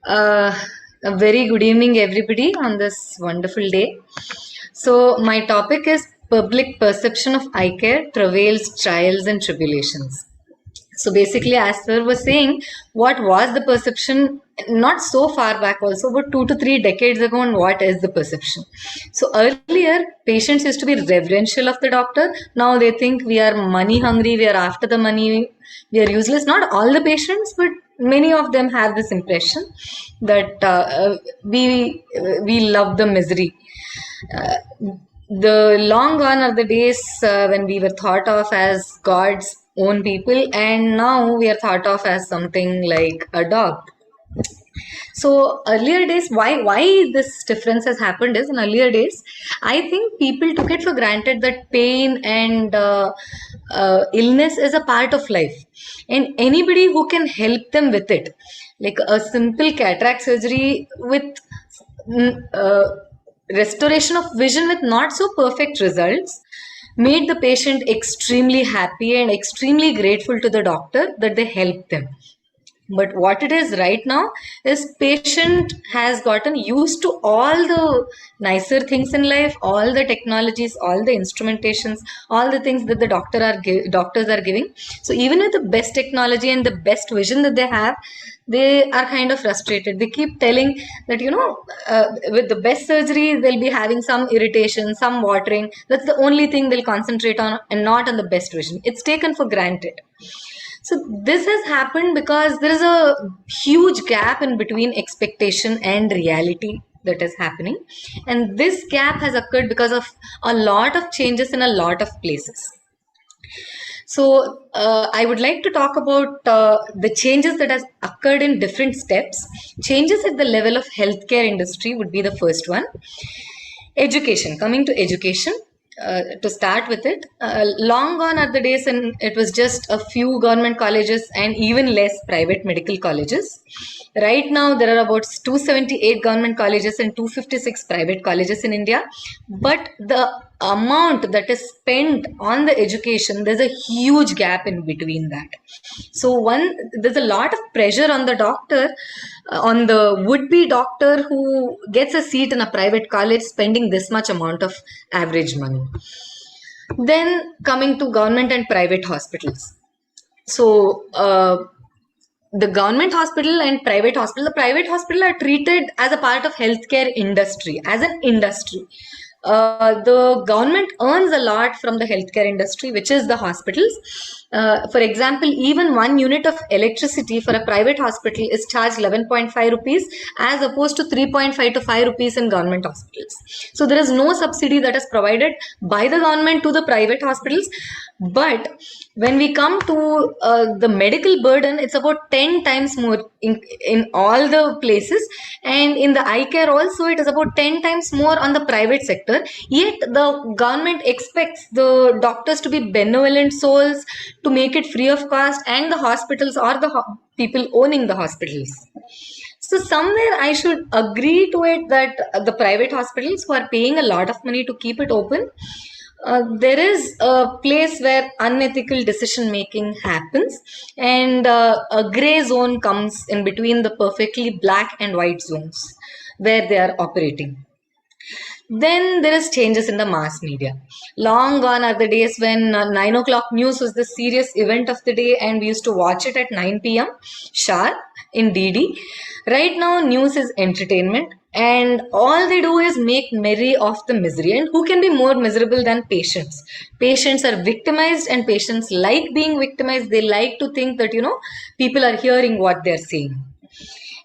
Uh, a very good evening, everybody, on this wonderful day. So, my topic is public perception of eye care, travails, trials, and tribulations. So, basically, as sir was saying, what was the perception not so far back, also, but 2 to 3 decades ago, and what is the perception? So, earlier, patients used to be reverential of the doctor. Now they think we are money hungry, we are after the money, we are useless. Not all the patients, but many of them have this impression that we love the misery. Uh, the long gone are the days when we were thought of as God's own people, and now we are thought of as something like a dog. So earlier days, why this difference has happened is in earlier days, I think people took it for granted that pain and illness is a part of life, and anybody who can help them with it, like a simple cataract surgery with mm, uh, restoration of vision with not so perfect results, made the patient extremely happy and extremely grateful to the doctor that they helped them. But what it is right now is patient has gotten used to all the nicer things in life, all the technologies, all the instrumentations, all the things that the doctors are giving. So even with the best technology and the best vision that they have, they are kind of frustrated. They keep telling that, with the best surgery they'll be having some irritation, some watering. That's the only thing they'll concentrate on, and not on the best vision. It's taken for granted. So this has happened because there is a huge gap in between expectation and reality that is happening. And this gap has occurred because of a lot of changes in a lot of places. So I would like to talk about the changes that has occurred in different steps. Changes at the level of healthcare industry would be the first one. Education, coming to education, to start with it, long gone are the days and it was just a few government colleges and even less private medical colleges. Right now, there are about 278 government colleges and 256 private colleges in India. But the amount that is spent on the education, there's a huge gap in between that. So there's a lot of pressure on the doctor, on the would-be doctor who gets a seat in a private college, spending this much amount of average money. Then coming to government and private hospitals. So the government hospital and private hospital, the private hospital are treated as a part of healthcare industry, as an industry. The government earns a lot from the healthcare industry, which is the hospitals. For example, even 1 unit of electricity for a private hospital is charged 11.5 rupees as opposed to 3.5 to 5 rupees in government hospitals. So there is no subsidy that is provided by the government to the private hospitals. But when we come to the medical burden, it's about 10 times more in all the places. And in the eye care also, it is about 10 times more on the private sector. Yet the government expects the doctors to be benevolent souls, to make it free of cost, and the hospitals or the people owning the hospitals. So somewhere I should agree to it that the private hospitals who are paying a lot of money to keep it open, there is a place where unethical decision making happens, and a gray zone comes in between the perfectly black and white zones where they are operating. Then there is changes in the mass media. Long gone are the days when 9 o'clock news was the serious event of the day and we used to watch it at 9 p.m. sharp in DD. Right now, news is entertainment and all they do is make merry of the misery. And who can be more miserable than patients? Patients are victimized and patients like being victimized. They like to think that, people are hearing what they're saying.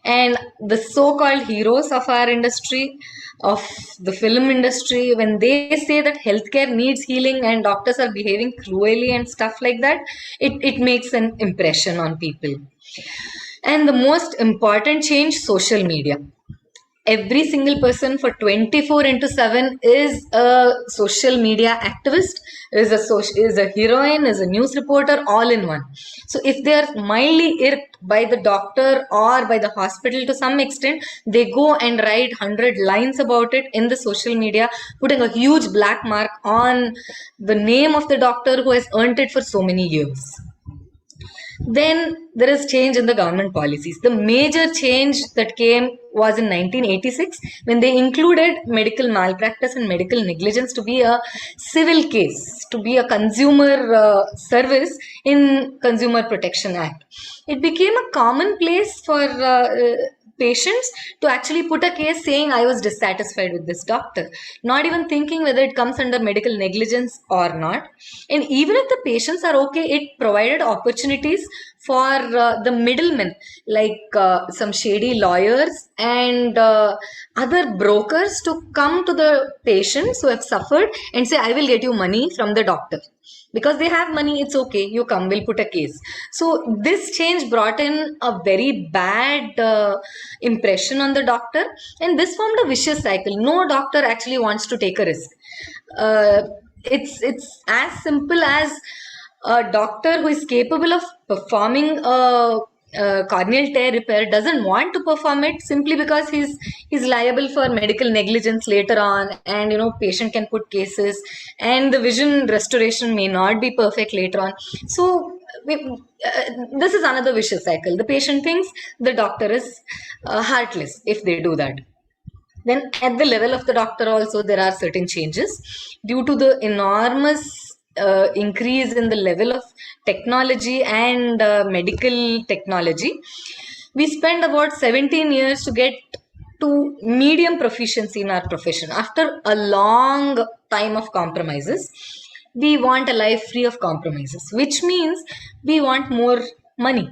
And the so-called heroes of our industry, of the film industry, when they say that healthcare needs healing and doctors are behaving cruelly and stuff like that, it makes an impression on people. And the most important change, social media. Every single person for 24 into 7 is a social media activist, is a heroine, is a news reporter, all in one. So if they are mildly irked by the doctor or by the hospital to some extent, they go and write 100 lines about it in the social media, putting a huge black mark on the name of the doctor who has earned it for so many years. Then there is change in the government policies. The major change that came was in 1986 when they included medical malpractice and medical negligence to be a civil case, to be a consumer service in Consumer Protection Act. It became a commonplace for patients to actually put a case saying I was dissatisfied with this doctor, not even thinking whether it comes under medical negligence or not. And even if the patients are okay, it provided opportunities for the middlemen, like some shady lawyers and other brokers, to come to the patients who have suffered and say, I will get you money from the doctor. Because they have money, it's okay, you come, we'll put a case. So this change brought in a very bad impression on the doctor, and this formed a vicious cycle. No doctor actually wants to take a risk. uh, it's as simple as a doctor who is capable of performing a corneal tear repair doesn't want to perform it simply because he's liable for medical negligence later on, and patient can put cases, and the vision restoration may not be perfect later on. So this is another vicious cycle. The patient thinks the doctor is heartless if they do that. Then at the level of the doctor also, there are certain changes due to the enormous increase in the level of technology and medical technology. We spend about 17 years to get to medium proficiency in our profession. After a long time of compromises, we want a life free of compromises, which means we want more money.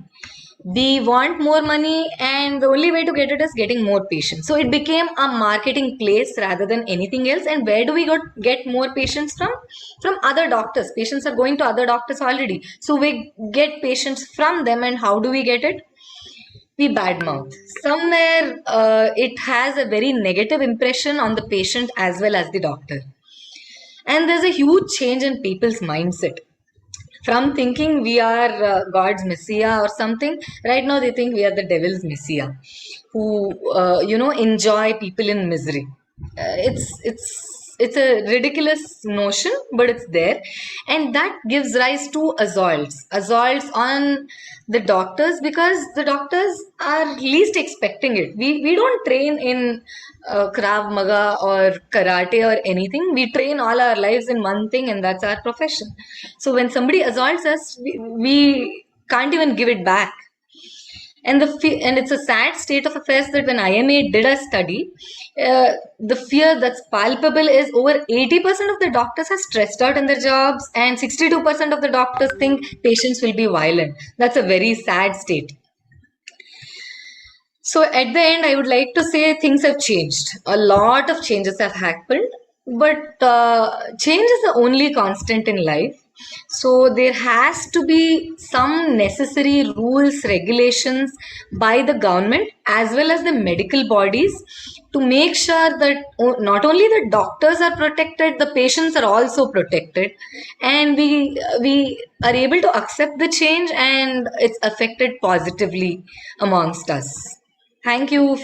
We want more money, and the only way to get it is getting more patients. So it became a marketing place rather than anything else. And where do we get more patients from? From other doctors. Patients are going to other doctors already, so we get patients from them. And how do we get it? We badmouth. Somewhere it has a very negative impression on the patient as well as the doctor. And there's a huge change in people's mindset. From thinking we are God's Messiah or something, right now they think we are the devil's Messiah, who enjoy people in misery. It's a ridiculous notion, but it's there, and that gives rise to assaults on the doctors, because the doctors are least expecting it. We don't train in Krav Maga or karate or anything. We train all our lives in one thing, and that's our profession. So when somebody assaults us, we can't even give it back. And it's a sad state of affairs that when IMA did a study, the fear that's palpable is over 80% of the doctors are stressed out in their jobs, and 62% of the doctors think patients will be violent. That's a very sad state. So at the end, I would like to say things have changed. A lot of changes have happened, but change is the only constant in life. So there has to be some necessary rules, regulations by the government as well as the medical bodies to make sure that not only the doctors are protected, the patients are also protected, and we are able to accept the change and it's affected positively amongst us. Thank you.